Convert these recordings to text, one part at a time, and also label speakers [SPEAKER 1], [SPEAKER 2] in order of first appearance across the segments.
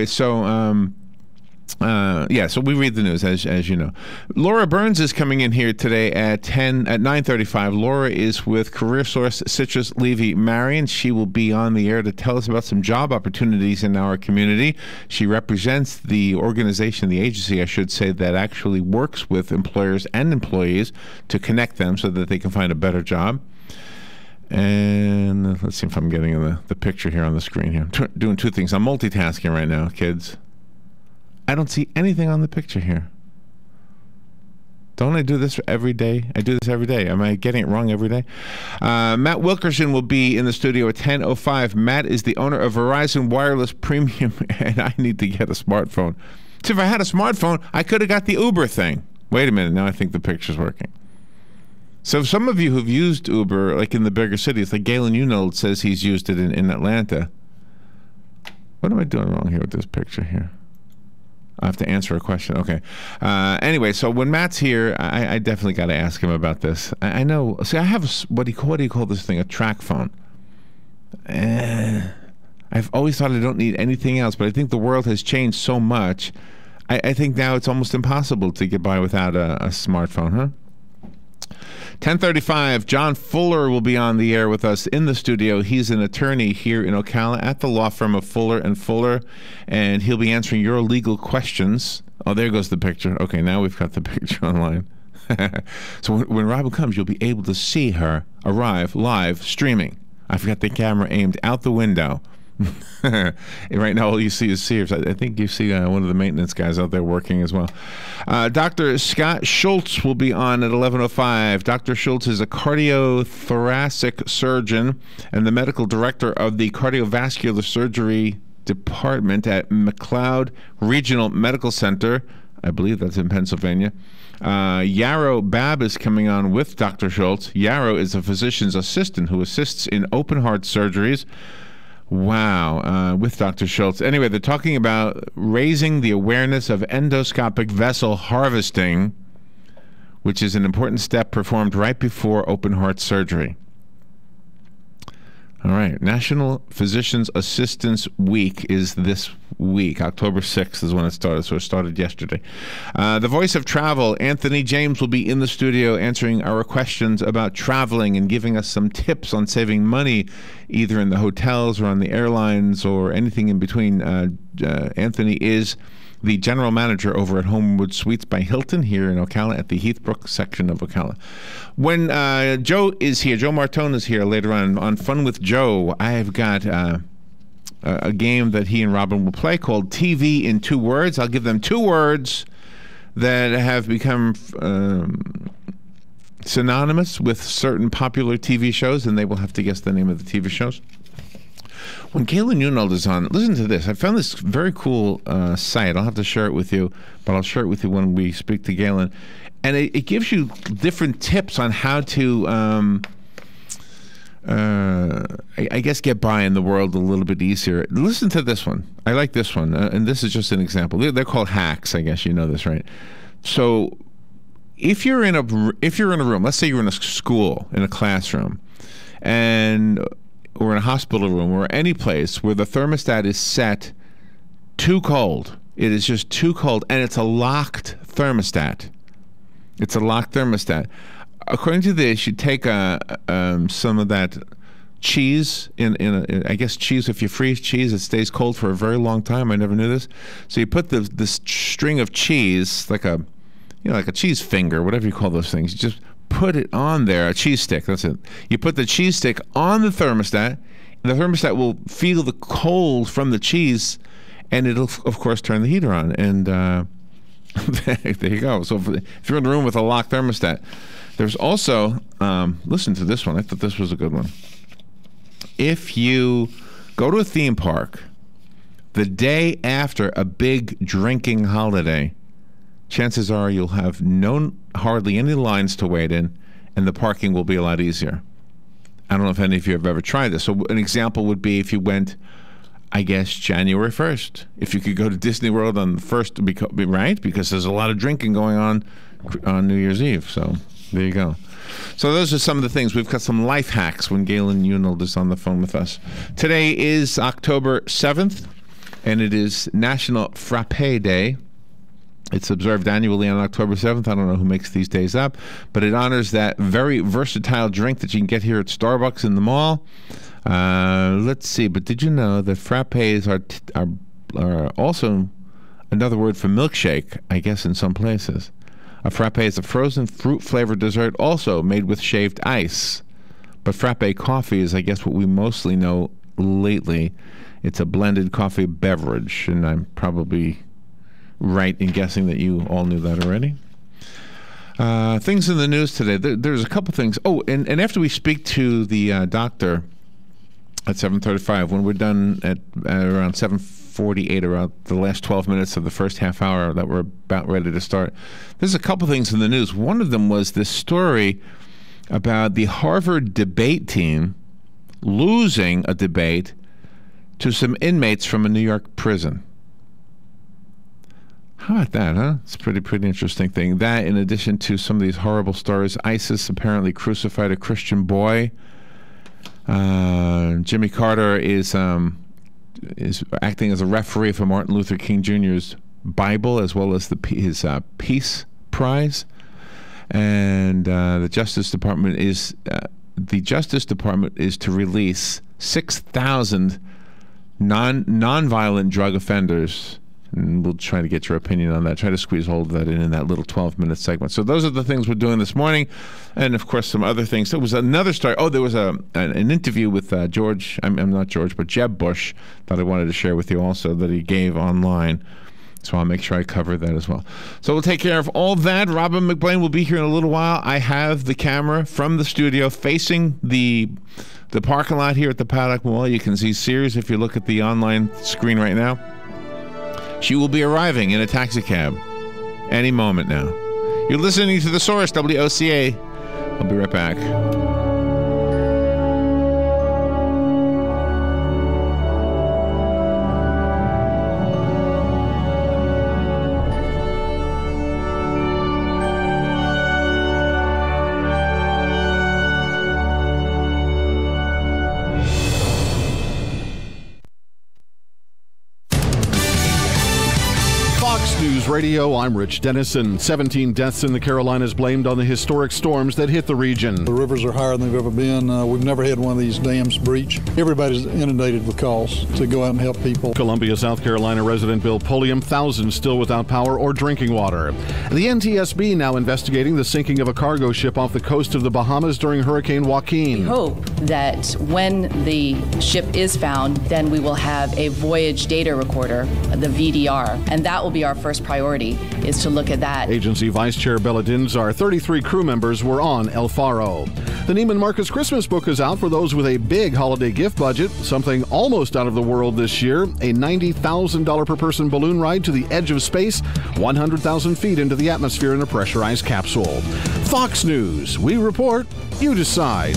[SPEAKER 1] anyway, so yeah, so we read the news, as you know. Laura Burns is coming in here today at 9:35. Laura is with career source Citrus Levy Marion. She will be on the air to tell us about some job opportunities in our community. She represents the organization, the agency, I should say, that actually works with employers and employees to connect them so that they can find a better job. And let's see if I'm getting the picture here on the screen here. I'm doing two things. I'm multitasking right now, kids. I don't see anything on the picture here. Don't I do this every day? I do this every day. Am I getting it wrong every day? Matt Wilkerson will be in the studio at 10:05. Matt is the owner of Verizon Wireless Premium, and I need to get a smartphone. See, if I had a smartphone, I could have got the Uber thing. Wait a minute. Now I think the picture's working. So some of you who've used Uber, like in the bigger cities, like Galen Unold says he's used it in Atlanta. What am I doing wrong here with this picture here? I have to answer a question. Okay. Anyway, so when Matt's here, I definitely got to ask him about this. I know. See, I have what do you call this thing? A track phone. I've always thought I don't need anything else, but I think the world has changed so much. I think now it's almost impossible to get by without a smartphone, huh? 10:35, John Fuller will be on the air with us in the studio. He's an attorney here in Ocala at the law firm of Fuller and Fuller, and he'll be answering your legal questions. Oh, there goes the picture. Okay, now we've got the picture online. So when Robin comes, you'll be able to see her arrive live streaming. I've got the camera aimed out the window. Right now, all you see is Sears. I think you see one of the maintenance guys out there working as well. Dr. Scott Schultz will be on at 11:05. Dr. Schultz is a cardiothoracic surgeon and the medical director of the cardiovascular surgery department at McLeod Regional Medical Center. I believe that's in Pennsylvania. Yarrow Babb is coming on with Dr. Schultz. Yarrow is a physician's assistant who assists in open heart surgeries. Wow, with Dr. Schultz. Anyway, they're talking about raising the awareness of endoscopic vessel harvesting, which is an important step performed right before open heart surgery. All right, National Physicians Assistance Week is this week. October 6th is when it started, so it started yesterday. The voice of travel, Anthony James, will be in the studio answering our questions about traveling and giving us some tips on saving money, either in the hotels or on the airlines or anything in between. Anthony is the general manager over at Homewood Suites by Hilton here in Ocala at the Heathbrook section of Ocala. When Joe is here, Joe Martone is here later on Fun with Joe, I've got a game that he and Robin will play called TV in 2 words. I'll give them 2 words that have become synonymous with certain popular TV shows, and they will have to guess the name of the TV shows. When Galen Unold is on, listen to this. I found this very cool site. I'll have to share it with you, but I'll share it with you when we speak to Galen. And it gives you different tips on how to, I guess, get by in the world a little bit easier. Listen to this one. I like this one, and this is just an example. They're called hacks. I guess you know this, right? So, if you're in a room, let's say you're in a school, in a classroom, or in a hospital room, or any place where the thermostat is set too cold. It is just too cold, and it's a locked thermostat. It's a locked thermostat. According to this, you take some of that cheese I guess cheese. If you freeze cheese, it stays cold for a very long time. I never knew this. So you put this string of cheese, like a cheese finger, whatever you call those things. You just put it on there, a cheese stick, that's it. You put the cheese stick on the thermostat, and the thermostat will feel the cold from the cheese, and it'll, of course, turn the heater on. And there you go. So if you're in a room with a locked thermostat, there's also, listen to this one. I thought this was a good one. If you go to a theme park the day after a big drinking holiday, chances are you'll have hardly any lines to wait in, and the parking will be a lot easier. I don't know if any of you have ever tried this. So an example would be if you went, I guess, January 1st. If you could go to Disney World on the 1st, right? Because there's a lot of drinking going on New Year's Eve. So there you go. So those are some of the things. We've got some life hacks when Galen Unold is on the phone with us. Today is October 7th. and it is National Frappe Day. It's observed annually on October 7th. I don't know who makes these days up, but it honors that very versatile drink that you can get here at Starbucks in the mall. Let's see, but did you know that frappes are also another word for milkshake, I guess, in some places? A frappe is a frozen fruit-flavored dessert also made with shaved ice. But frappe coffee is, I guess, what we mostly know lately. It's a blended coffee beverage, and I'm probably right in guessing that you all knew that already. Things in the news today. There's a couple things. Oh, and after we speak to the doctor at 7:35, when we're done at around 7:48, around the last 12 minutes of the first half hour that we're about ready to start, there's a couple things in the news. One of them was this story about the Harvard debate team losing a debate to some inmates from a New York prison. How about that, huh? It's a pretty interesting thing. That, in addition to some of these horrible stories, ISIS apparently crucified a Christian boy. Jimmy Carter is acting as a referee for Martin Luther King Jr.'s Bible, as well as his Peace Prize. And the Justice Department is to release 6,000 non-violent drug offenders. And we'll try to get your opinion on that. Try to squeeze hold of that in that little 12-minute segment. So those are the things we're doing this morning. And, of course, some other things. There was another story. Oh, there was an interview with George. I'm not George, but Jeb Bush that I wanted to share with you also that he gave online. So I'll make sure I cover that as well. So we'll take care of all that. Robin McBlain will be here in a little while. I have the camera from the studio facing the parking lot here at the Paddock Mall. You can see Sears if you look at the online screen right now. She will be arriving in a taxi cab any moment now. You're listening to The Source, WOCA. I'll be right back.
[SPEAKER 2] News Radio, I'm Rich Dennison. 17 deaths in the Carolinas blamed on the historic storms that hit the region.
[SPEAKER 3] The rivers are higher than they've ever been. We've never had one of these dams breach. Everybody's inundated with calls to go out and help people.
[SPEAKER 2] Columbia, South Carolina resident Bill Pulliam, thousands still without power or drinking water. The NTSB now investigating the sinking of a cargo ship off the coast of the Bahamas during Hurricane Joaquin.
[SPEAKER 4] We hope that when the ship is found, then we will have a voyage data recorder, the VDR, and that will be our first priority, is to look at that.
[SPEAKER 2] Agency Vice Chair Bella Dinzar, 33 crew members were on El Faro. The Neiman Marcus Christmas book is out for those with a big holiday gift budget, something almost out of the world this year, a $90,000 per person balloon ride to the edge of space, 100,000 feet into the atmosphere in a pressurized capsule. Fox News, we report, you decide.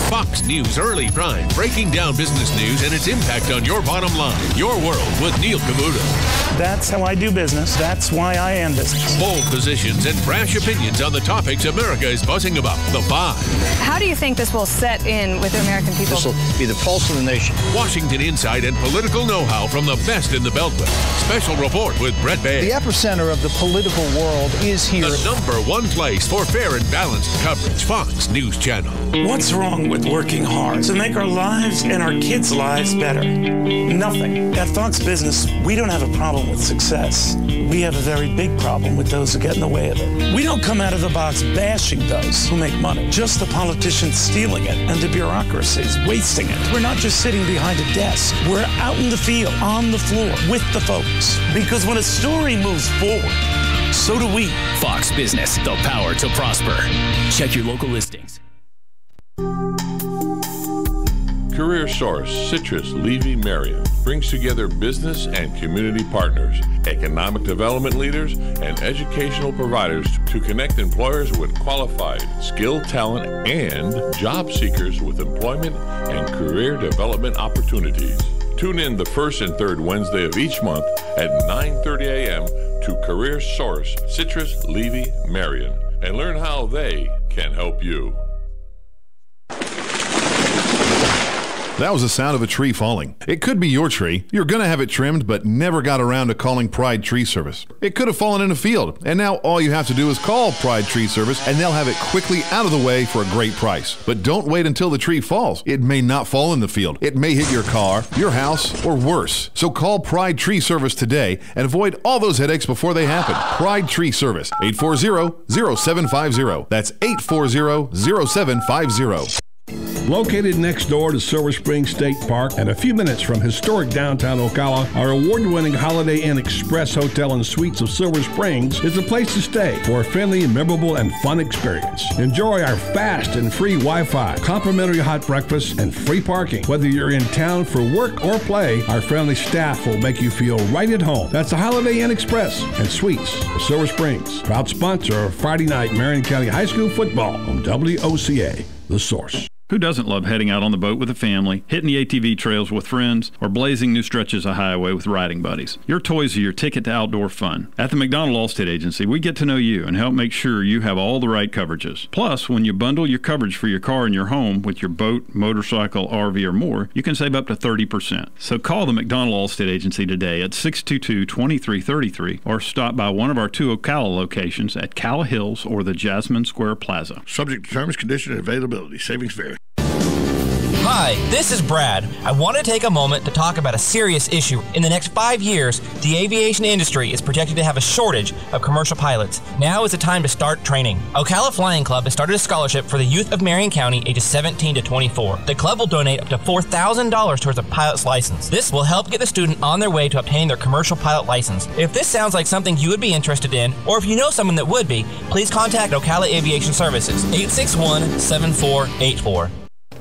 [SPEAKER 5] Fox News Early Prime, breaking down business news and its impact on your bottom line. Your World with Neil Cavuto.
[SPEAKER 6] That's how I do business. That's why I am business.
[SPEAKER 5] Bold positions and brash opinions on the topics America is buzzing about. The Five.
[SPEAKER 7] How do you think this will set in with the American people?
[SPEAKER 8] This will be the pulse of the nation.
[SPEAKER 5] Washington insight and political know-how from the best in the Beltway. Special report with Brett Baer.
[SPEAKER 8] The epicenter of the political world is here.
[SPEAKER 5] The #1 place for fair and balanced coverage. Fox News Channel.
[SPEAKER 6] What's wrong with working hard to make our lives and our kids' lives better? Nothing. At Fox Business, we don't have a problem with success. We have a very big problem with those who get in the way of it. We don't come out of the box bashing those who make money, just the politicians stealing it and the bureaucracies wasting it. We're not just sitting behind a desk. We're out in the field, on the floor, with the folks. Because when a story moves forward, so do we.
[SPEAKER 9] Fox Business, the power to prosper. Check your local listings.
[SPEAKER 10] Career Source, Citrus, Levy, Marion brings together business and community partners, economic development leaders, and educational providers to connect employers with qualified, skilled talent and job seekers with employment and career development opportunities. Tune in the first and third Wednesday of each month at 9:30 a.m. to Career Source, Citrus, Levy, Marion, and learn how they can help you.
[SPEAKER 2] That was the sound of a tree falling. It could be your tree. You're going to have it trimmed, but never got around to calling Pride Tree Service. It could have fallen in a field, and now all you have to do is call Pride Tree Service, and they'll have it quickly out of the way for a great price. But don't wait until the tree falls. It may not fall in the field. It may hit your car, your house, or worse. So call Pride Tree Service today and avoid all those headaches before they happen. Pride Tree Service, 840-0750. That's 840-0750.
[SPEAKER 11] Located next door to Silver Spring State Park and a few minutes from historic downtown Ocala, our award-winning Holiday Inn Express Hotel and Suites of Silver Springs is the place to stay for a friendly, memorable, and fun experience. Enjoy our fast and free Wi-Fi, complimentary hot breakfast, and free parking. Whether you're in town for work or play, our friendly staff will make you feel right at home. That's the Holiday Inn Express and Suites of Silver Springs, proud sponsor of Friday night Marion County High School football on WOCA, The Source.
[SPEAKER 12] Who doesn't love heading out on the boat with a family, hitting the ATV trails with friends, or blazing new stretches of highway with riding buddies? Your toys are your ticket to outdoor fun. At the McDonald Allstate Agency, we get to know you and help make sure you have all the right coverages. Plus, when you bundle your coverage for your car and your home with your boat, motorcycle, RV, or more, you can save up to 30%. So call the McDonald Allstate Agency today at 622-2333 or stop by one of our 2 Ocala locations at Calla Hills or the Jasmine Square Plaza.
[SPEAKER 13] Subject to terms, conditions, and availability. Savings vary.
[SPEAKER 14] Hi, this is Brad. I want to take a moment to talk about a serious issue. In the next 5 years, the aviation industry is projected to have a shortage of commercial pilots. Now is the time to start training. Ocala Flying Club has started a scholarship for the youth of Marion County ages 17 to 24. The club will donate up to $4,000 towards a pilot's license. This will help get the student on their way to obtaining their commercial pilot license. If this sounds like something you would be interested in, or if you know someone that would be, please contact Ocala Aviation Services, 861-7484.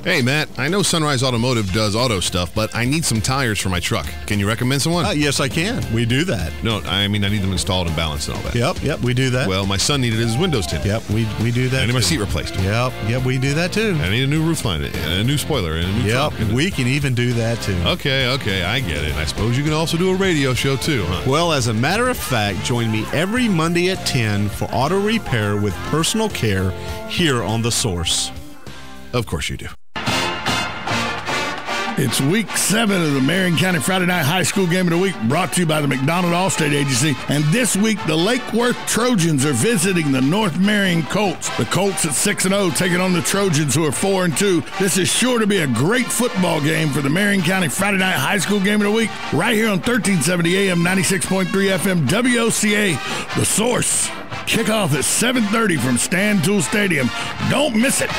[SPEAKER 15] Hey, Matt, I know Sunrise Automotive does auto stuff, but I need some tires for my truck. Can you recommend someone?
[SPEAKER 16] Yes, I can. We do that.
[SPEAKER 15] No, I mean I need them installed and balanced and all that.
[SPEAKER 16] Yep, we do that.
[SPEAKER 15] Well, my son needed his windows tinted.
[SPEAKER 16] Yep, we do that.
[SPEAKER 15] I need my seat replaced.
[SPEAKER 16] Yep, we do that too.
[SPEAKER 15] I need a new roof line, and a new spoiler, and a new trunk.
[SPEAKER 16] We can even do that too.
[SPEAKER 15] Okay, I get it. I suppose you can also do a radio show too, huh?
[SPEAKER 16] Well, as a matter of fact, join me every Monday at 10 for auto repair with personal care here on The Source.
[SPEAKER 15] Of course you do.
[SPEAKER 13] It's week 7 of the Marion County Friday Night High School Game of the Week, brought to you by the McDonald Allstate Agency. And this week, the Lake Worth Trojans are visiting the North Marion Colts. The Colts at 6-0 taking on the Trojans, who are 4-2. This is sure to be a great football game for the Marion County Friday Night High School Game of the Week, right here on 1370 AM, 96.3 FM, WOCA, The Source. Kickoff at 7:30 from Stan Tool Stadium. Don't miss it.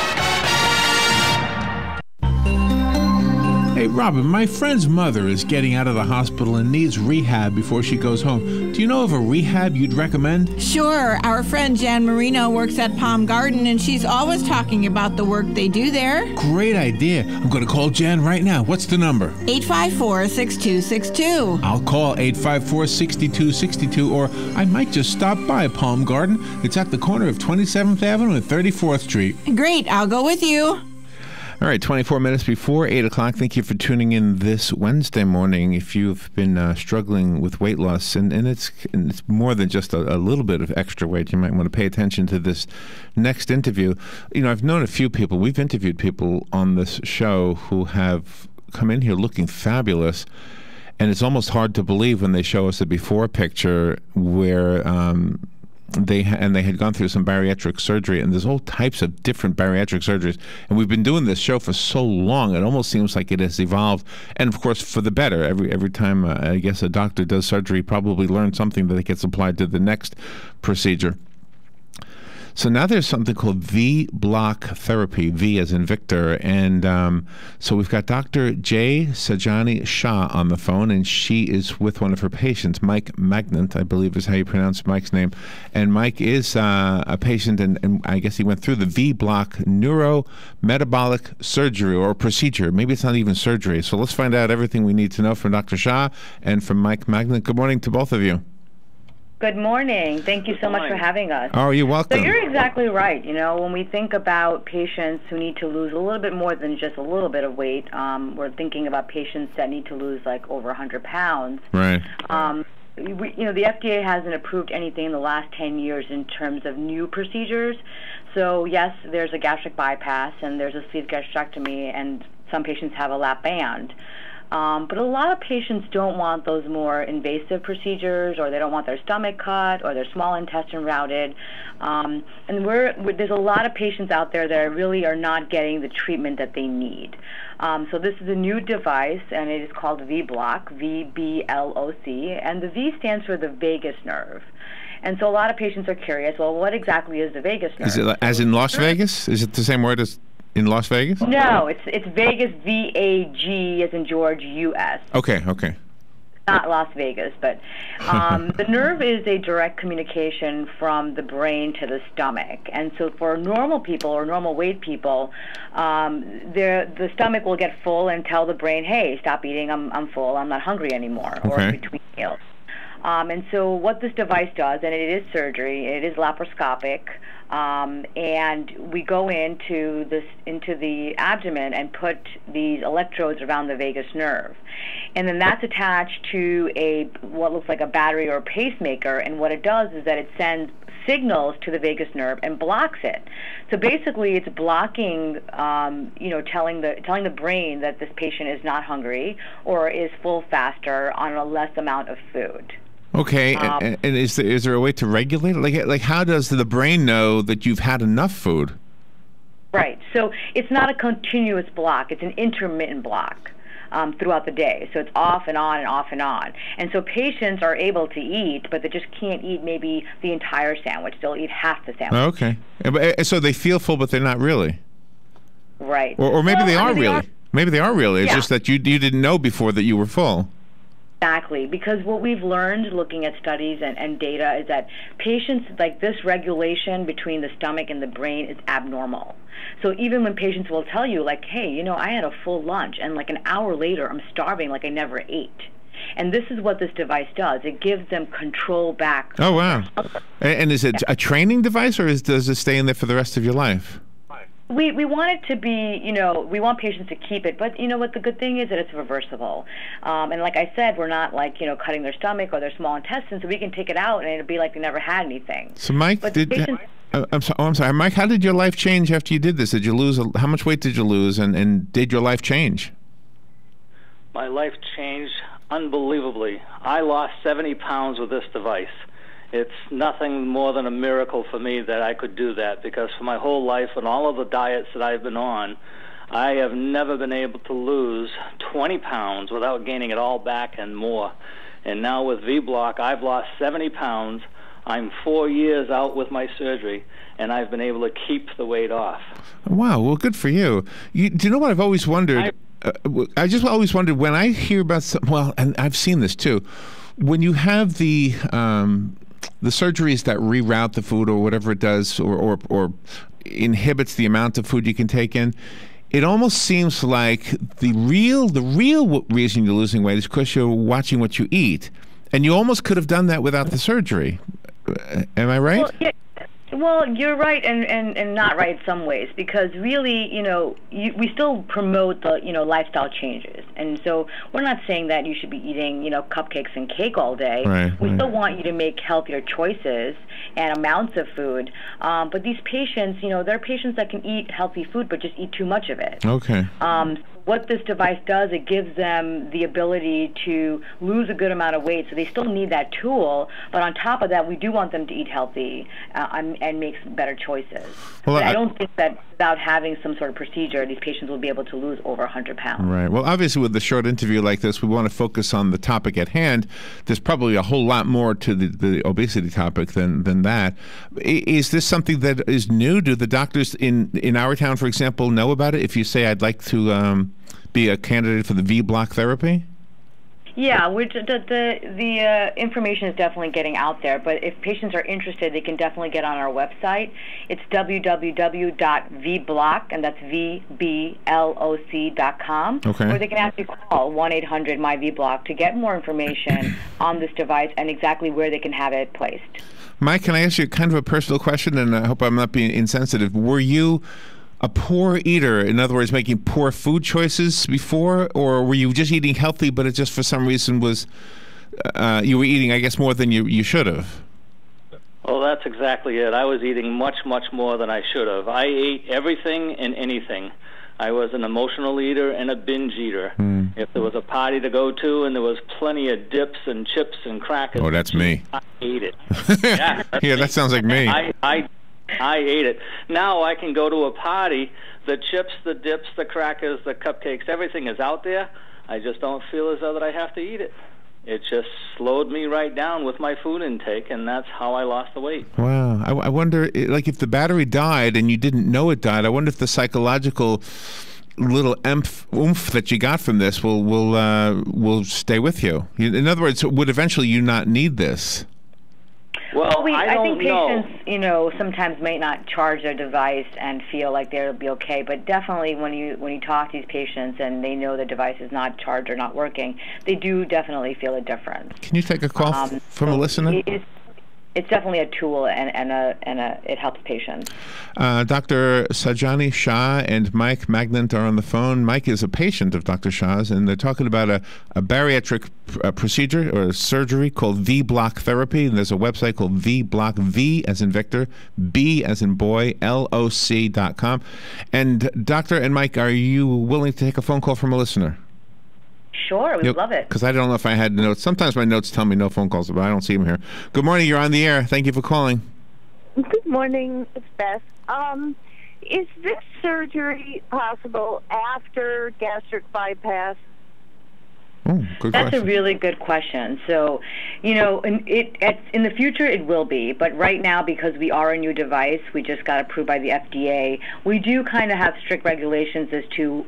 [SPEAKER 1] Hey, Robin, my friend's mother is getting out of the hospital and needs rehab before she goes home. Do you know of a rehab you'd recommend?
[SPEAKER 17] Sure. Our friend Jan Marino works at Palm Garden, and she's always talking about the work they do there.
[SPEAKER 1] Great idea. I'm going to call Jan right now. What's the number?
[SPEAKER 17] 854-6262.
[SPEAKER 1] I'll call 854-6262, or I might just stop by Palm Garden. It's at the corner of 27th Avenue and 34th Street.
[SPEAKER 17] Great. I'll go with you.
[SPEAKER 1] All right, 24 minutes before 8 o'clock. Thank you for tuning in this Wednesday morning. If you've been struggling with weight loss, and it's more than just a little bit of extra weight, you might want to pay attention to this next interview. You know, I've known a few people. We've interviewed people on this show who have come in here looking fabulous, and it's almost hard to believe when they show us a before picture where they had gone through some bariatric surgery, and there's all types of different bariatric surgeries. And we've been doing this show for so long, it almost seems like it has evolved. And of course, for the better. Every time I guess a doctor does surgery, probably learns something that gets applied to the next procedure. So now there's something called V-block therapy, V as in Victor. And so we've got Dr. J. Sajani Shah on the phone, and she is with one of her patients, Mike Magnant, I believe is how you pronounce Mike's name. And Mike is a patient, and I guess he went through the V-block neurometabolic surgery or procedure. Maybe it's not even surgery. So let's find out everything we need to know from Dr. Shah and from Mike Magnant. Good morning to both of you.
[SPEAKER 18] Good morning. Thank you so much for having us.
[SPEAKER 1] Oh, you're welcome.
[SPEAKER 18] So you're exactly right. You know, when we think about patients who need to lose a little bit more than just a little bit of weight, we're thinking about patients that need to lose like over 100 pounds.
[SPEAKER 1] Right.
[SPEAKER 18] the FDA hasn't approved anything in the last 10 years in terms of new procedures. So yes, there's a gastric bypass and there's a sleeve gastrectomy, and some patients have a lap band. But a lot of patients don't want those more invasive procedures, or they don't want their stomach cut or their small intestine routed. And there's a lot of patients out there that really are not getting the treatment that they need. So this is a new device, and it is called V-Block, V-B-L-O-C, and the V stands for the vagus nerve. And so a lot of patients are curious, well, what exactly is the vagus nerve?
[SPEAKER 1] Is it as in Las Vegas? Is it the same word as in Las Vegas?
[SPEAKER 18] No, it's Vegas, V-A-G as in George, U-S.
[SPEAKER 1] Okay.
[SPEAKER 18] Not Las Vegas, but the nerve is a direct communication from the brain to the stomach. And so for normal people or normal weight people, the stomach will get full and tell the brain, hey, stop eating, I'm full, I'm not hungry anymore, or between meals. And so what this device does, and it is surgery, it is laparoscopic, and we go into the abdomen and put these electrodes around the vagus nerve. And then that's attached to what looks like a battery or a pacemaker, and what it does is that it sends signals to the vagus nerve and blocks it. So basically it's blocking, telling the brain that this patient is not hungry or is full faster on a less amount of food.
[SPEAKER 1] Okay, and is there a way to regulate it? Like how does the brain know that you've had enough food?
[SPEAKER 18] Right. So it's not a continuous block. It's an intermittent block throughout the day. So it's off and on and off and on. And so patients are able to eat, but they just can't eat maybe the entire sandwich. They'll eat half the sandwich.
[SPEAKER 1] Okay. So they feel full, but they're not really.
[SPEAKER 18] Right.
[SPEAKER 1] Or maybe they are really. Maybe they are really. It's just that you didn't know before that you were full.
[SPEAKER 18] Exactly, because what we've learned looking at studies and data is that patients, like this regulation between the stomach and the brain is abnormal. So even when patients will tell you, like, hey, I had a full lunch, and like an hour later I'm starving like I never ate. And this is what this device does. It gives them control back.
[SPEAKER 1] Oh, wow. And is it a training device, or does it stay in there for the rest of your life?
[SPEAKER 18] We want it to be, we want patients to keep it, but what the good thing is that it's reversible. And like I said, we're not like, cutting their stomach or their small intestine, so we can take it out and it'll be like they never had anything.
[SPEAKER 1] So Mike, I'm sorry, Mike, how did your life change after you did this? Did you lose, how much weight did you lose, and did your life change?
[SPEAKER 19] My life changed unbelievably. I lost 70 pounds with this device. It's nothing more than a miracle for me that I could do that, because for my whole life and all of the diets that I've been on, I have never been able to lose 20 pounds without gaining it all back and more. And now with V-Block, I've lost 70 pounds. I'm 4 years out with my surgery, and I've been able to keep the weight off.
[SPEAKER 1] Wow, well, good for you. Do you know what I've always wondered? I just always wondered when I hear about and I've seen this too, when you have the surgeries that reroute the food or whatever it does, or inhibits the amount of food you can take in, it almost seems like the real reason you're losing weight is because you're watching what you eat, and you almost could have done that without the surgery. Am I right?
[SPEAKER 18] Well, yeah. Well, you're right and not right in some ways, because really, we still promote the, lifestyle changes. And so we're not saying that you should be eating, cupcakes and cake all day. We still want you to make healthier choices and amounts of food. But these patients, there are patients that can eat healthy food but just eat too much of it.
[SPEAKER 1] Okay.
[SPEAKER 18] What this device does, it gives them the ability to lose a good amount of weight, so they still need that tool, but on top of that, we do want them to eat healthy and make some better choices. Well, I don't think that without having some sort of procedure, these patients will be able to lose over 100 pounds.
[SPEAKER 1] Right. Well, obviously, with the short interview like this, we want to focus on the topic at hand. There's probably a whole lot more to the obesity topic than that. Is this something that is new? Do the doctors in our town, for example, know about it? If you say, I'd like to be a candidate for the V-Block therapy?
[SPEAKER 18] Yeah, the information is definitely getting out there, but if patients are interested, they can definitely get on our website. It's www.vblock, and that's VBLOC.com.
[SPEAKER 1] Okay.
[SPEAKER 18] Or they can actually call 1-800-MY-VBlock to get more information on this device and exactly where they can have it placed.
[SPEAKER 1] Mike, can I ask you kind of a personal question, and I hope I'm not being insensitive. Were you a poor eater, in other words, making poor food choices before, or were you just eating healthy, but it just for some reason was you were eating, I guess, more than you should have.
[SPEAKER 19] Well, that's exactly it. I was eating much, much more than I should have. I ate everything and anything. I was an emotional eater and a binge eater. If there was a party to go to and there was plenty of dips and chips and crackers,
[SPEAKER 1] oh, that's me.
[SPEAKER 19] I ate it. Yeah,
[SPEAKER 1] yeah, that sounds like me.
[SPEAKER 19] I ate it. Now I can go to a party. The chips, the dips, the crackers, the cupcakes, everything is out there. I just don't feel as though that I have to eat it. It just slowed me right down with my food intake, and that's how I lost the weight.
[SPEAKER 1] Wow. I wonder, like, if the battery died and you didn't know it died, I wonder if the psychological little oomph that you got from this will stay with you. In other words, would eventually you not need this?
[SPEAKER 19] Well,
[SPEAKER 18] I think patients, sometimes may not charge their device and feel like they'll be okay. But definitely, when you talk to these patients and they know the device is not charged or not working, they do definitely feel a difference.
[SPEAKER 1] Can you take a call from a listener?
[SPEAKER 18] It's definitely a tool, and it helps patients.
[SPEAKER 1] Dr. Sajani Shah and Mike Magnant are on the phone. Mike is a patient of Dr. Shah's, and they're talking about a bariatric procedure or surgery called V-block therapy. And there's a website called V-block, V as in Victor, B as in boy, LOC.com. And Doctor and Mike, are you willing to take a phone call from a listener?
[SPEAKER 18] Sure, we would love it.
[SPEAKER 1] Because I don't know if I had notes. Sometimes my notes tell me no phone calls, but I don't see them here. Good morning. You're on the air. Thank you for calling.
[SPEAKER 20] Good morning. It's Beth. Is this surgery possible after gastric bypass?
[SPEAKER 1] Oh, good
[SPEAKER 18] That's
[SPEAKER 1] question.
[SPEAKER 18] a really good question. So, in the future it will be, but right now, because we are a new device, we just got approved by the FDA. We do kind of have strict regulations as to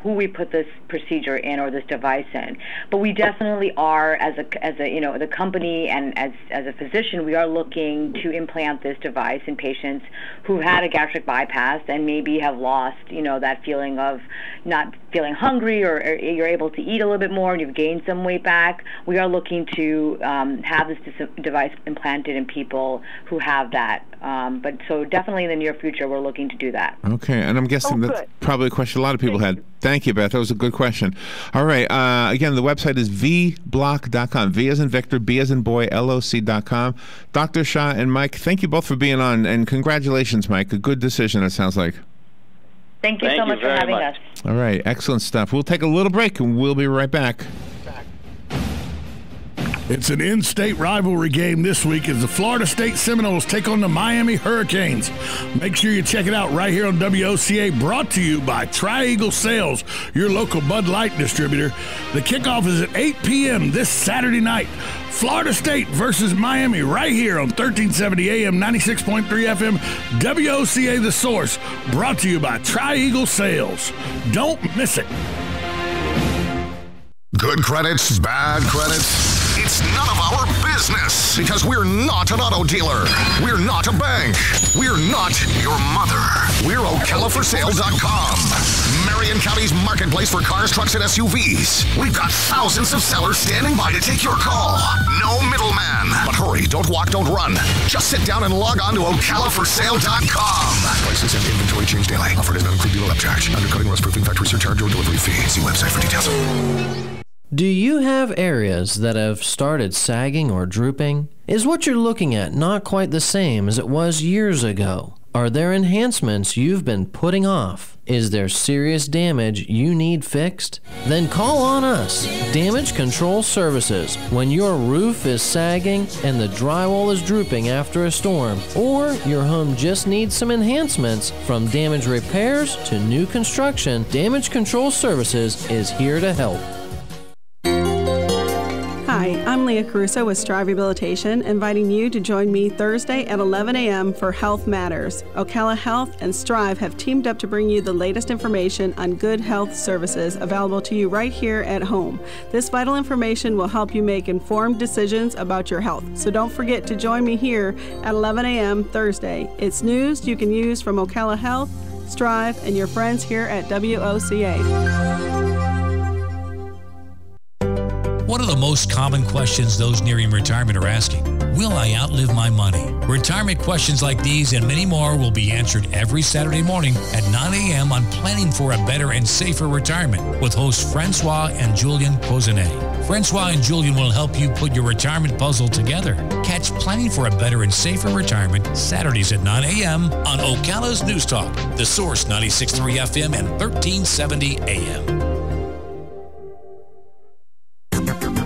[SPEAKER 18] who we put this procedure in or this device in. But we definitely are, as the company and as a physician, we are looking to implant this device in patients who had a gastric bypass and maybe have lost that feeling of not feeling hungry, or you're able to eat a little bit more and you've gained some weight back. We are looking to have this device implanted in people who have that. But so definitely in the near future, we're looking to do that.
[SPEAKER 1] Okay, and I'm guessing that's probably a question a lot of people had. Thank you, Beth. That was a good question. All right. Again, the website is vblock.com. V as in Victor, B as in boy, LOC.com. Dr. Shah and Mike, thank you both for being on, and congratulations, Mike. A good decision, it sounds like.
[SPEAKER 18] Thank you so much for having us.
[SPEAKER 1] All right, excellent stuff. We'll take a little break, and we'll be right back.
[SPEAKER 13] It's an in-state rivalry game this week as the Florida State Seminoles take on the Miami Hurricanes. Make sure you check it out right here on WOCA, brought to you by Tri-Eagle Sales, your local Bud Light distributor. The kickoff is at 8 p.m. this Saturday night. Florida State versus Miami right here on 1370 AM, 96.3 FM, WOCA The Source, brought to you by Tri-Eagle Sales. Don't miss it.
[SPEAKER 21] Good credits, bad credits. It's none of our business because we're not an auto dealer. We're not a bank. We're not your mother. We're OcalaForSale.com. Marion County's marketplace for cars, trucks, and SUVs. We've got thousands of sellers standing by to take your call. No middleman. But hurry, don't walk, don't run. Just sit down and log on to OcalaForSale.com. Prices and inventory change daily. Offer does not include dealer upcharge. Undercutting, rust-proofing, factory surcharge, or delivery fee. See website for details.
[SPEAKER 22] Do you have areas that have started sagging or drooping? Is what you're looking at not quite the same as it was years ago? Are there enhancements you've been putting off? Is there serious damage you need fixed? Then call on us, Damage Control Services, when your roof is sagging and the drywall is drooping after a storm, or your home just needs some enhancements. From damage repairs to new construction, Damage Control Services is here to help.
[SPEAKER 23] Hi, I'm Leah Caruso with Strive Rehabilitation, inviting you to join me Thursday at 11 a.m. for Health Matters. Ocala Health and Strive have teamed up to bring you the latest information on good health services available to you right here at home. This vital information will help you make informed decisions about your health. So don't forget to join me here at 11 a.m. Thursday. It's news you can use from Ocala Health, Strive, and your friends here at WOCA.
[SPEAKER 24] What are the most common questions those nearing retirement are asking?
[SPEAKER 3] Will I outlive my money? Retirement questions like these and many more will be answered every Saturday morning at 9 a.m. on Planning for a Better and Safer Retirement with hosts Francois and Julian Pozenet. Francois and Julian will help you put your retirement puzzle together. Catch Planning for a Better and Safer Retirement Saturdays at 9 a.m. on Ocala's News Talk, The Source 96.3 FM and 1370 AM.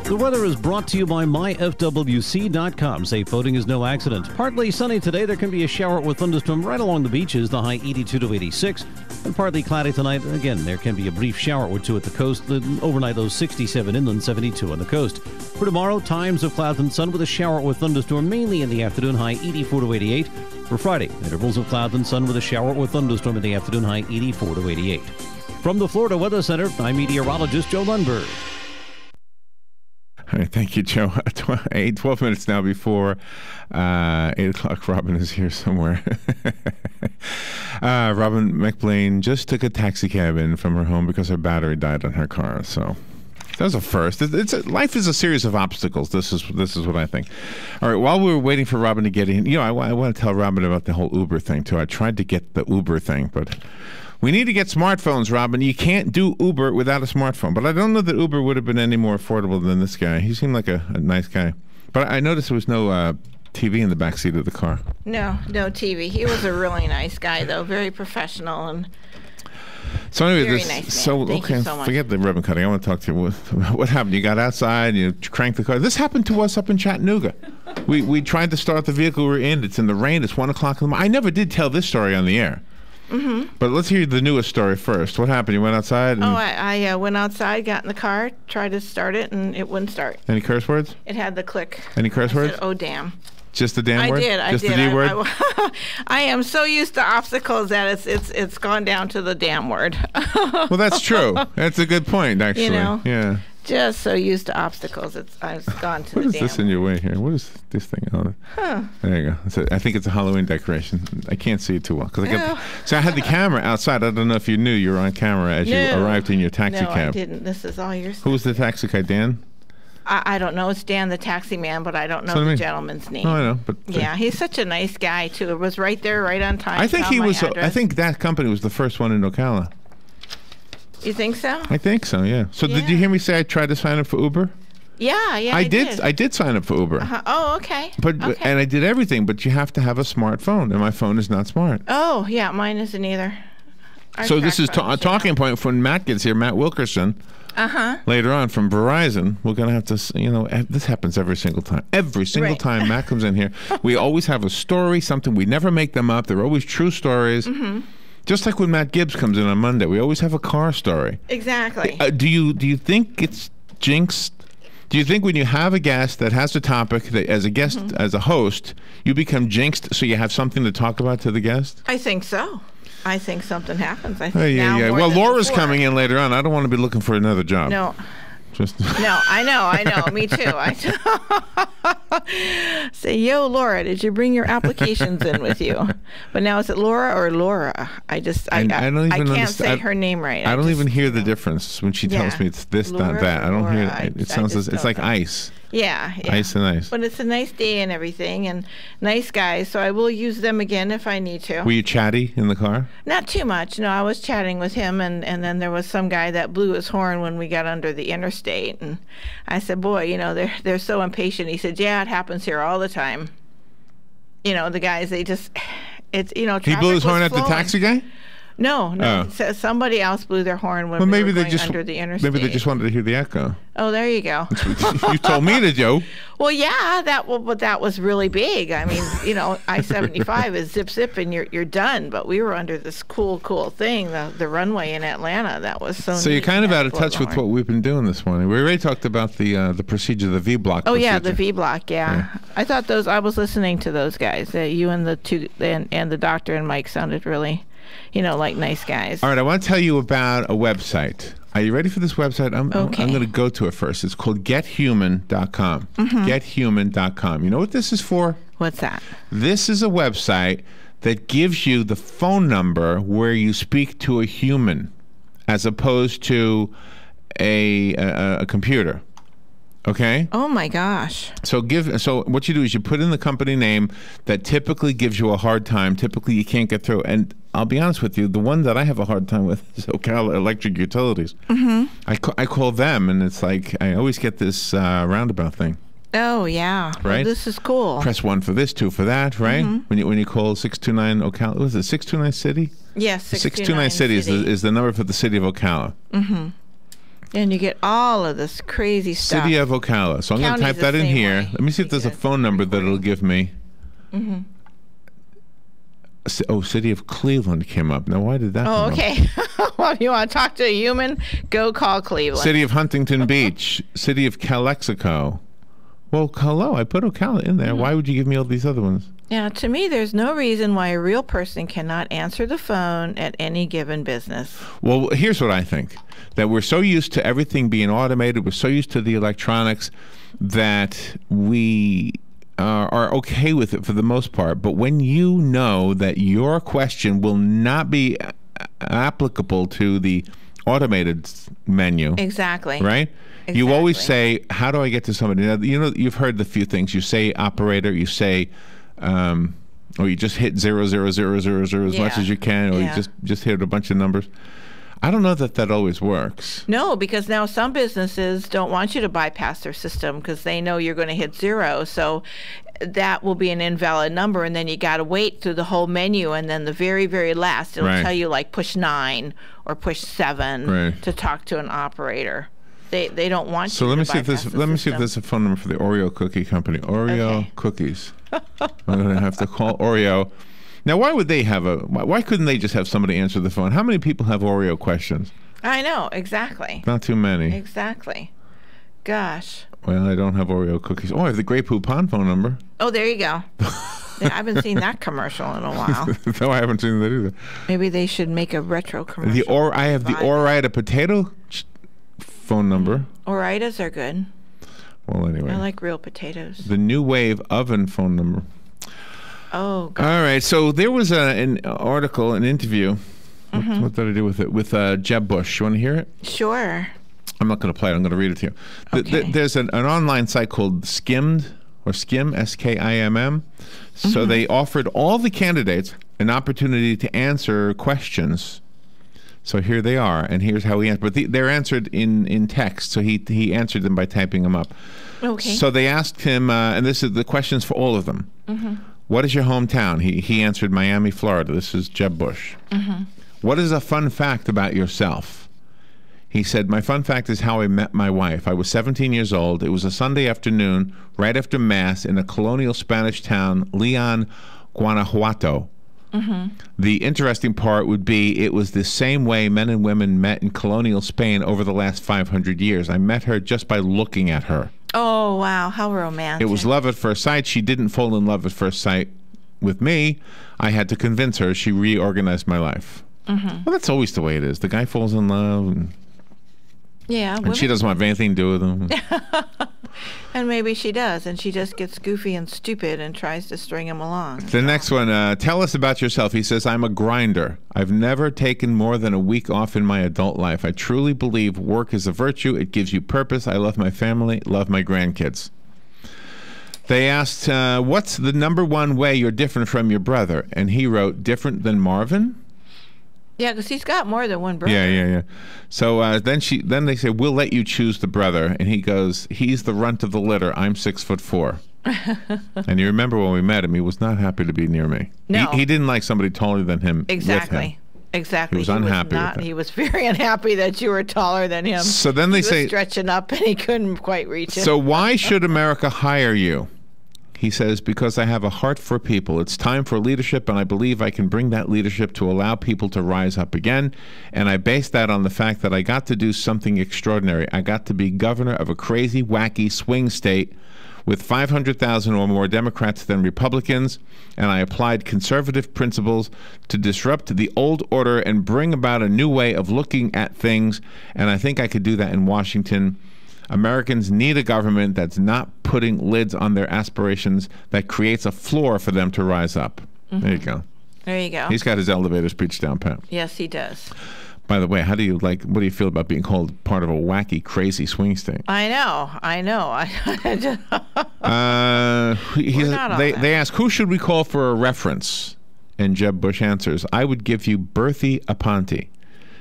[SPEAKER 4] The weather is brought to you by myfwc.com. Safe boating is no accident. Partly sunny today. There can be a shower with thunderstorm right along the beaches, the high 82 to 86. And partly cloudy tonight. Again, there can be a brief shower or two at the coast. The overnight low 67 inland, 72 on the coast. For tomorrow, times of clouds and sun with a shower with thunderstorm mainly in the afternoon, high 84 to 88. For Friday, intervals of clouds and sun with a shower or thunderstorm in the afternoon, high 84 to 88. From the Florida Weather Center, I'm meteorologist Joe Lundberg.
[SPEAKER 1] All right, thank you, Joe. 12 minutes now before 8 o'clock. Robin is here somewhere. Robin McBlain just took a taxi cab in from her home because her battery died on her car. So that was a first. Life is a series of obstacles. This is what I think. All right, while we were waiting for Robin to get in, I want to tell Robin about the whole Uber thing, too. I tried to get the Uber thing, but we need to get smartphones, Robin. You can't do Uber without a smartphone. But I don't know that Uber would have been any more affordable than this guy. He seemed like a nice guy. But I noticed there was no TV in the backseat of the car.
[SPEAKER 17] No TV. He was a really nice guy, though. Very professional and
[SPEAKER 1] so anyway,
[SPEAKER 17] very nice man. Thank you so much.
[SPEAKER 1] Forget the ribbon cutting. I want to talk to you. What happened? You got outside, you cranked the car. This happened to us up in Chattanooga. We tried to start the vehicle we were in. It's in the rain. It's 1 o'clock in the morning. I never did tell this story on the air. Mm-hmm. But let's hear the newest story first. What happened? You went outside?
[SPEAKER 17] I went outside, got in the car, tried to start it, and it wouldn't start.
[SPEAKER 1] Any curse words?
[SPEAKER 17] It had the click.
[SPEAKER 1] Any curse words?
[SPEAKER 17] Said, oh, damn.
[SPEAKER 1] Just the damn word?
[SPEAKER 17] I did.
[SPEAKER 1] Just the D word?
[SPEAKER 17] I am so used to obstacles that it's gone down to the damn word.
[SPEAKER 1] Well, that's true. That's a good point, actually. Yeah.
[SPEAKER 17] Just so used to obstacles, I've gone to the damn.
[SPEAKER 1] What is this in your way here? What is this thing on?
[SPEAKER 17] Huh.
[SPEAKER 1] There you go. I think it's a Halloween decoration. I can't see it too well. So I had the camera outside. I don't know if you knew you were on camera as you arrived in your taxi cab.
[SPEAKER 17] No, I didn't. This is all your stuff.
[SPEAKER 1] Who was the taxi guy, Dan?
[SPEAKER 17] I don't know. It's Dan the taxi man, but I don't know the gentleman's name.
[SPEAKER 1] No, I know. But
[SPEAKER 17] yeah, he's such a nice guy, too. It was right there, right on time.
[SPEAKER 1] I think he was. I think that company was the first one in Ocala.
[SPEAKER 17] You think so?
[SPEAKER 1] I think so, yeah. So did you hear me say I tried to sign up for Uber?
[SPEAKER 17] Yeah, I did.
[SPEAKER 1] I did sign up for Uber.
[SPEAKER 17] Oh, okay.
[SPEAKER 1] And I did everything, but you have to have a smartphone, and my phone is not smart.
[SPEAKER 17] Oh, yeah, mine isn't either.
[SPEAKER 1] So this is a talking point when Matt gets here, Matt Wilkerson. Later on from Verizon, we're going to have to, this happens every single time. Every single time Matt comes in here, we always have a story, something. We never make them up. They're always true stories. Mm-hmm. Just like when Matt Gibbs comes in on Monday, we always have a car story.
[SPEAKER 17] Exactly.
[SPEAKER 1] Do you think it's jinxed? Do you think when you have a guest that has a topic that as a guest, as a host, you become jinxed so you have something to talk about to the guest?
[SPEAKER 17] I think so. I think something happens. I think
[SPEAKER 1] Well, Laura's coming in later on. I don't want to be looking for another job.
[SPEAKER 17] No. No, I know. Me too. Say, yo, Laura, did you bring your applications in with you? But now is it Laura or Laura? I can't say her name right.
[SPEAKER 1] I don't even hear the difference when she tells me it's this, Laura, that. I don't hear it. It sounds it's like ice.
[SPEAKER 17] Yeah.
[SPEAKER 1] Ice and ice.
[SPEAKER 17] But it's a nice day and everything, and nice guys, so I will use them again if I need to.
[SPEAKER 1] Were you chatty in the car?
[SPEAKER 17] Not too much. No, I was chatting with him, and then there was some guy that blew his horn when we got under the interstate, and I said, boy, they're so impatient. He said, yeah, it happens here all the time. The guys, they just, it's,
[SPEAKER 1] He blew his horn at the taxi guy?
[SPEAKER 17] No. So somebody else blew their horn when we were going under the interstate.
[SPEAKER 1] Maybe they just wanted to hear the echo.
[SPEAKER 17] Oh, there you go.
[SPEAKER 1] You told me to, Joe.
[SPEAKER 17] Well, yeah, but that was really big. I mean, I-75 is zip, and you're done. But we were under this cool thing, the runway in Atlanta. That was so.
[SPEAKER 1] So you're kind of out of touch with what we've been doing this morning. We already talked about the procedure, the V-block.
[SPEAKER 17] Oh yeah, the V-block. Yeah. I thought those. I was listening to those guys. You and the two and the doctor and Mike sounded really, like nice guys.
[SPEAKER 1] All right, I want to tell you about a website. Are you ready for this website? I'm going to go to it first. It's called gethuman.com. Gethuman.com. You know what this is for?
[SPEAKER 17] What's that?
[SPEAKER 1] This is a website that gives you the phone number where you speak to a human as opposed to a computer. Okay?
[SPEAKER 17] Oh my gosh.
[SPEAKER 1] So what you do is you put in the company name that typically gives you a hard time. Typically you can't get through. And I'll be honest with you, the one that I have a hard time with is Ocala Electric Utilities.
[SPEAKER 17] Mm-hmm.
[SPEAKER 1] I call them, and it's like I always get this roundabout thing.
[SPEAKER 17] Oh, yeah.
[SPEAKER 1] Right?
[SPEAKER 17] Well, this is cool.
[SPEAKER 1] Press 1 for this, 2 for that, right?
[SPEAKER 17] Mhm.
[SPEAKER 1] When you call 629 Ocala, was it 629 City?
[SPEAKER 17] Yes,
[SPEAKER 1] 629 City is the number for the city of Ocala.
[SPEAKER 17] Mm-hmm. And you get all of this crazy stuff.
[SPEAKER 1] City of Ocala. So I'm going to type that in here. Let me see if there's a phone number that it'll give me.
[SPEAKER 17] Mm-hmm.
[SPEAKER 1] Oh, City of Cleveland came up. Now, why did that come
[SPEAKER 17] Oh,
[SPEAKER 1] up?
[SPEAKER 17] okay. Well, if you want to talk to a human, go call Cleveland.
[SPEAKER 1] City of Huntington Beach. City of Calexico. Well, hello, I put Ocala in there. Why would you give me all these other ones?
[SPEAKER 17] Yeah, to me, there's no reason why a real person cannot answer the phone at any given business.
[SPEAKER 1] Well, here's what I think. That we're so used to everything being automated, we're so used to the electronics that we are okay with it for the most part. But when you know that your question will not be applicable to the automated menu.
[SPEAKER 17] Exactly.
[SPEAKER 1] Right?
[SPEAKER 17] Exactly.
[SPEAKER 1] You always say, how do I get to somebody? Now, you know, you've heard the few things. You say operator, you say, or you just hit 00000 as much as you can, or you just hit a bunch of numbers. I don't know that always works.
[SPEAKER 17] No, because now some businesses don't want you to bypass their system because they know you're going to hit 0. So that will be an invalid number, and then you got to wait through the whole menu, and then the very, very last, it'll tell you like push 9 or push 7 to talk to an operator. They don't want you to
[SPEAKER 1] let me
[SPEAKER 17] bypass
[SPEAKER 1] see if there's a phone number for the Oreo cookie company. Oreo cookies. I'm going to have to call Oreo. Now, why would they have why couldn't they just have somebody answer the phone? How many people have Oreo questions?
[SPEAKER 17] I know, exactly.
[SPEAKER 1] Not too many.
[SPEAKER 17] Exactly. Gosh.
[SPEAKER 1] Well, I don't have Oreo cookies. Oh, I have the Grey Poupon phone number.
[SPEAKER 17] Oh, there you go. Yeah, I haven't seen that commercial in a while.
[SPEAKER 1] No, I haven't seen that either.
[SPEAKER 17] Maybe they should make a retro commercial.
[SPEAKER 1] I have the Orida potato phone number.
[SPEAKER 17] Oritas are good.
[SPEAKER 1] Well, anyway.
[SPEAKER 17] I like real potatoes.
[SPEAKER 1] The New Wave oven phone number.
[SPEAKER 17] Oh, God.
[SPEAKER 1] All right. So there was an article, an interview. What did I do with it? With Jeb Bush. You want to hear it?
[SPEAKER 17] Sure.
[SPEAKER 1] I'm not going to play it. I'm going to read it to you.
[SPEAKER 17] Okay.
[SPEAKER 1] There's an online site called Skimmed, or Skim, Skimm. So they offered all the candidates an opportunity to answer questions. So here they are, and here's how he answered. But they're answered in text, so he answered them by typing them up.
[SPEAKER 17] Okay.
[SPEAKER 1] So they asked him, and this is the questions for all of them. What is your hometown? He answered Miami, Florida. This is Jeb Bush. What is a fun fact about yourself? He said, my fun fact is how I met my wife. I was 17 years old. It was a Sunday afternoon, right after Mass, in a colonial Spanish town, Leon, Guanajuato. The interesting part would be it was the same way men and women met in colonial Spain over the last 500 years. I met her just by looking at her.
[SPEAKER 17] Oh, wow. How romantic.
[SPEAKER 1] It was love at first sight. She didn't fall in love at first sight with me. I had to convince her. She reorganized my life. Well, that's always the way it is. The guy falls in love, and she doesn't want anything to do with him.
[SPEAKER 17] And maybe she does, and she just gets goofy and stupid and tries to string him along.
[SPEAKER 1] The next one, tell us about yourself. He says, I'm a grinder. I've never taken more than a week off in my adult life. I truly believe work is a virtue. It gives you purpose. I love my family, love my grandkids. They asked, what's the number one way you're different from your brother? And he wrote, different than Marvin?
[SPEAKER 17] Yeah, because he's got more than one brother.
[SPEAKER 1] Yeah. So then they say, we'll let you choose the brother. And he goes, he's the runt of the litter. I'm 6'4". And you remember when we met him, he was not happy to be near me.
[SPEAKER 17] No.
[SPEAKER 1] He didn't like somebody taller than him.
[SPEAKER 17] Exactly.
[SPEAKER 1] With him.
[SPEAKER 17] Exactly.
[SPEAKER 1] He was unhappy with that.
[SPEAKER 17] He was very unhappy that you were taller than him.
[SPEAKER 1] So then they say,
[SPEAKER 17] he was stretching up and he couldn't quite reach it.
[SPEAKER 1] So why should America hire you? He says, because I have a heart for people. It's time for leadership, and I believe I can bring that leadership to allow people to rise up again. And I base that on the fact that I got to do something extraordinary. I got to be governor of a crazy, wacky swing state with 500,000 or more Democrats than Republicans, and I applied conservative principles to disrupt the old order and bring about a new way of looking at things, and I think I could do that in Washington. Americans need a government that's not putting lids on their aspirations, that creates a floor for them to rise up. There you go.
[SPEAKER 17] There you go.
[SPEAKER 1] He's got his elevator speech down pat.
[SPEAKER 17] Yes, he does.
[SPEAKER 1] By the way, what do you feel about being called part of a wacky, crazy swing state?
[SPEAKER 17] I know.
[SPEAKER 1] They ask, who should we call for a reference? And Jeb Bush answers, I would give you Berthy Aponte.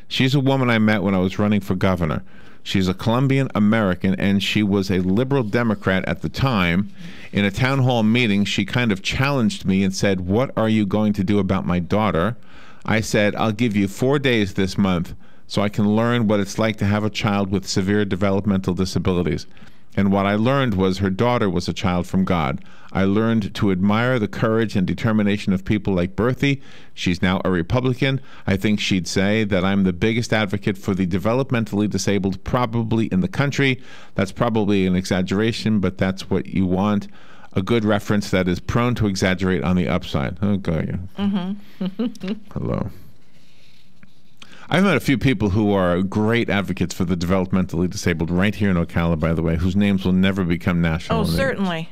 [SPEAKER 1] She's a woman I met when I was running for governor. She's a Colombian American, and she was a liberal Democrat at the time. In a town hall meeting, she kind of challenged me and said, what are you going to do about my daughter? I said, I'll give you 4 days this month so I can learn what it's like to have a child with severe developmental disabilities. And what I learned was her daughter was a child from God. I learned to admire the courage and determination of people like Berthy. She's now a Republican. I think she'd say that I'm the biggest advocate for the developmentally disabled probably in the country. That's probably an exaggeration, but that's what you want. A good reference that is prone to exaggerate on the upside. Okay. Hello. I've met a few people who are great advocates for the developmentally disabled right here in Ocala, by the way, whose names will never become national.
[SPEAKER 17] Oh, certainly.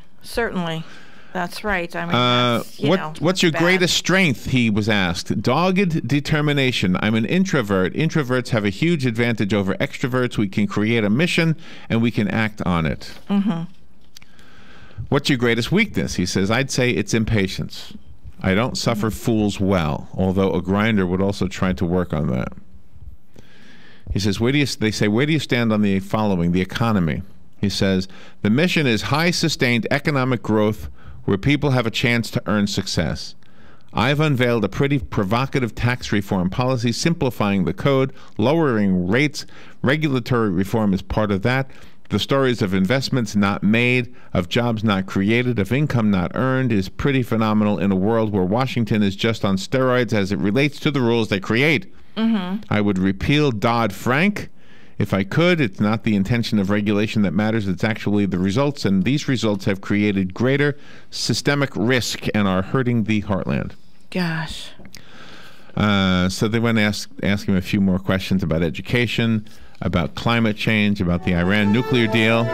[SPEAKER 17] That's right. I mean,
[SPEAKER 1] what's your greatest strength, he was asked. Dogged determination. I'm an introvert. Introverts have a huge advantage over extroverts. We can create a mission, and we can act on it. What's your greatest weakness? He says, I'd say it's impatience. I don't suffer fools well, although a grinder would also try to work on that. He says, where do you stand on the following, the economy? He says, the mission is high sustained economic growth where people have a chance to earn success. I've unveiled a pretty provocative tax reform policy, simplifying the code, lowering rates. Regulatory reform is part of that. The stories of investments not made, of jobs not created, of income not earned is pretty phenomenal in a world where Washington is just on steroids as it relates to the rules they create. I would repeal Dodd-Frank if I could. It's not the intention of regulation that matters. It's actually the results, and these results have created greater systemic risk and are hurting the heartland.
[SPEAKER 17] Gosh.
[SPEAKER 1] So they went to ask him a few more questions about education, about climate change, about the Iran nuclear deal.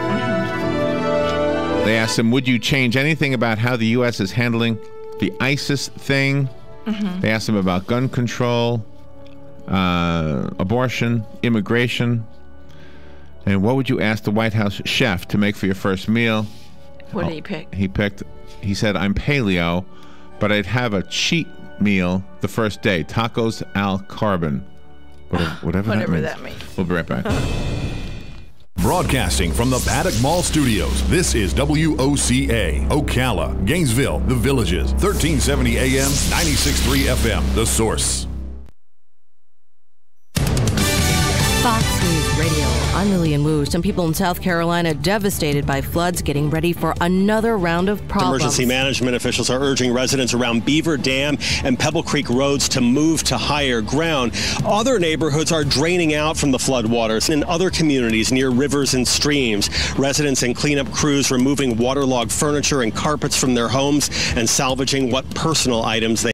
[SPEAKER 1] They asked him, would you change anything about how the U.S. is handling the ISIS thing? They asked him about gun control, abortion, immigration. And what would you ask the White House chef to make for your first meal?
[SPEAKER 17] What did he pick?
[SPEAKER 1] He said, I'm paleo, but I'd have a cheat meal the first day. Tacos al carbon. Whatever that means. We'll be right back.
[SPEAKER 21] Broadcasting from the Paddock Mall Studios, this is WOCA, Ocala, Gainesville, The Villages, 1370 AM, 96.3 FM, The Source.
[SPEAKER 5] Fox News Radio. I'm Lillian Wu. Some people in South Carolina devastated by floods, getting ready for another round of problems.
[SPEAKER 7] Emergency management officials are urging residents around Beaver Dam and Pebble Creek roads to move to higher ground. Other neighborhoods are draining out from the floodwaters. In other communities near rivers and streams, residents and cleanup crews removing waterlogged furniture and carpets from their homes and salvaging what personal items they